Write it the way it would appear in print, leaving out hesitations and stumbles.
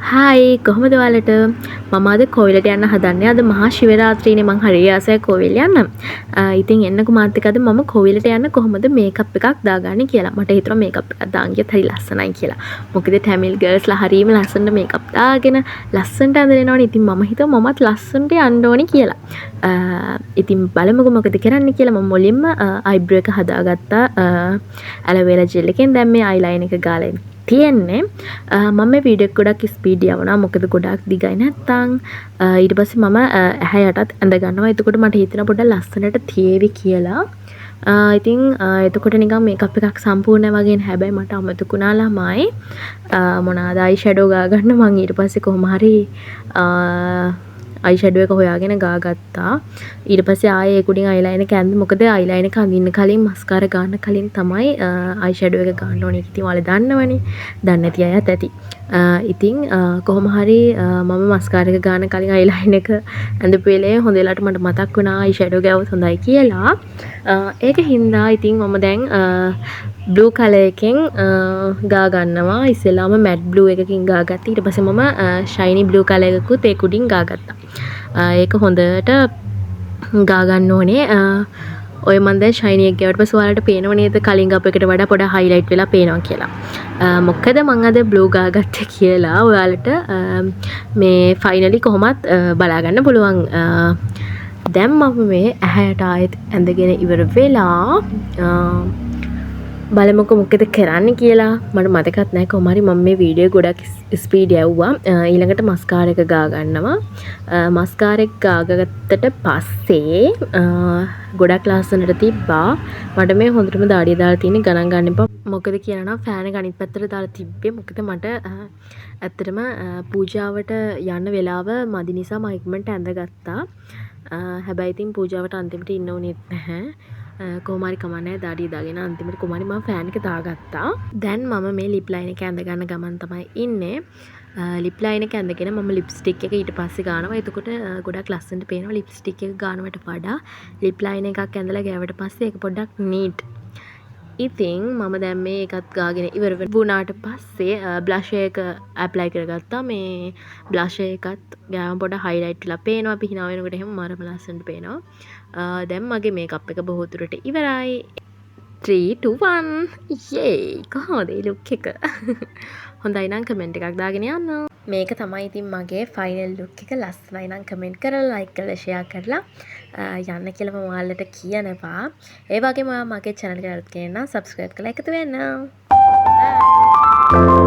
Hi කොහොමද ඔයාලට මම අද කෝවිලට යන්න හදන්නේ අද මහා ශිවරාත්‍රියනේ මං හරි ආසයි කෝවිල යන්න. ඉතින් එන්නකෝ මාත් එක්ක අද මම කෝවිලට යන්න කොහොමද මේකප් එකක් දාගන්නේ කියලා. මට හිතුණා මේකප් එකක් දාන් ගියත් හරි ලස්සනයි කියලා. මොකද ටැමිල් ගර්ල්ස්ලා හරියම ලස්සනට මේකප් දාගෙන ලස්සනට ඇඳලා එනවනේ. ඉතින් මම හිතුවා මමත් ලස්සනට යන්න ඕනි කියලා. ඉතින් බලමුකෝ මොකද කරන්න කියලා. මම මුලින්ම අයිබ්‍රෝ එක හදාගත්තා. ඇලෝවෙරා ජෙල් එකෙන් දැන් මේ අයිලයින් එක ගාලා තියෙන්නේ මම මේ වීඩියෝ එක ගොඩක් ස්පීඩ් යවනවා මොකද ගොඩක් දිගයි නැත්තම් ඊට පස්සේ මම ඇහැ යටත් ඇඳ ගන්නවා එතකොට මට හිතෙනවා පොඩ්ඩක් ලස්සනට තියේවි කියලා ඉතින් එතකොට නිකන් මේකප් එකක් සම්පූර්ණ වගේ නෑ හැබැයි මට අමතකුණා ළමයි මොනවාද අයි ෂැඩෝ ගා ගන්න මම ඊට පස්සේ කොහොම හරි අයි ෂැඩෝ එක හොයාගෙන ගාගත්තා ඊට පස්සේ ආයේ ඒක උඩින් අයිලයිනර් එක ඇඳ මොකද අයිලයිනර් එක අඳින්න කලින් මස්කාරා ගන්න කලින් තමයි අයි ෂැඩෝ එක ගන්න ඕනේ ඉතින් ඔයාලා දන්නවනේ දන්නේ නැති අයත් ඇති ඉතින් කොහොම හරි මම මස්කාරා එක ගන්න කලින් අයිලයිනර් එක ඇඳපු වෙලේ හොඳ වෙලාවට මට මතක් වුණා අයි ෂැඩෝ ගෑවොත් හොඳයි කියලා ඒක හින්දා ඉතින් මම දැන් බ්ලූ කලර් එකෙන් ගා ගන්නවා ඉස්සෙල්ලාම මැට් බ්ලූ එකකින් ගාගත්තා ඊට පස්සේ මම ෂයිනි බ්ලූ කලර් එකකුත් ඒක උඩින් ගාගත්තා ඒක හොඳට ගා ගන්න ඕනේ ඔය මම දැන් ෂයිනි එක ගාවට පස්සේ ඔයාලට පේනව නේද කලින් ගාපු එකට වඩා පොඩ හයිලයිට් වෙලා පේනවා කියලා මොකද මම අද බ්ලූ ගාගත්තේ කියලා ඔයාලට මේ ෆයිනලි කොහොමත් බලා ගන්න පුළුවන් දැන් මම මේ ඇහැට ආයෙත් ඇඳගෙන ඉවර වෙලා බලමුකෝ මොකද කරන්න කියලා මට මතකත් නැහැ කොහොම හරි මම මේ වීඩියෝ ගොඩක් ස්පීඩ් යවුවා ඊළඟට මස්කාරා එක ගා ගන්නවා මස්කාරා එක ගාගත්තට පස්සේ ගොඩක් ලස්සනට තිබ්බා මට මේ හොඳටම දාඩිය දාලා තියෙන ගණන් ගන්න එපා මොකද කියලා නම් ෆෑන් එක අනිත් පැත්තට දාලා තිබ්බේ මොකද මට ඇත්තටම පූජාවට යන්න වෙලාව මදි නිසා මම ඉක්මනට ඇඳගත්තා හැබැයි ඉතින් පූජාවට අන්තිමට ඉන්න උනේත් නැහැ කොහොම හරි කමන්නේ දාඩිය දාගෙන අන්තිමට කොහොම හරි මම ෆෑන් එක දාගත්තා. දැන් මම මේ ලිප් ලයින් එක ඇඳ ගන්න ගමන් තමයි ඉන්නේ. ලිප් ලයින් එක ඇඳගෙන මම ලිප්ස්ටික් එක ඊට පස්සේ ගන්නවා. එතකොට ගොඩක් ලස්සනට පේනවා ලිප්ස්ටික් එක ගන්නවට වඩා ලිප් ලයින් එකක් ඇඳලා ගෑවට පස්සේ ඒක පොඩ්ඩක් නීට්. ඉතින් මම දැන් මේ එකත් ගාගෙන ඉවර වුණාට පස්සේ බ්ලෂ් එක ඇප්ලයි කරගත්තා. මේ බ්ලෂ් එකත් ගෑවම පොඩ හයිලයිට් වෙලා පේනවා. අපි hina වෙනකොට එහෙම මරම ලස්සනට පේනවා. දැන් මගේ මේකප් එක බොහෝ දුරට ඉවරයි 3 2 1 යේ කොහොමද මේ ලුක් එක හොඳයි නම් කමෙන්ට් එකක් දාගෙන යන්න මේක තමයි ඉතින් මගේ ෆයිනල් ලුක් එක ලස්සනයි නම් කමෙන්ට් කරලා ලයික් කරලා ෂෙයා කරලා යන්න කියලා මම ඔයාලට කියනවා ඒ වගේම ඔයා මගේ channel එකට අලුත් කෙනෙක් නම් subscribe කරලා එකතු වෙන්න bye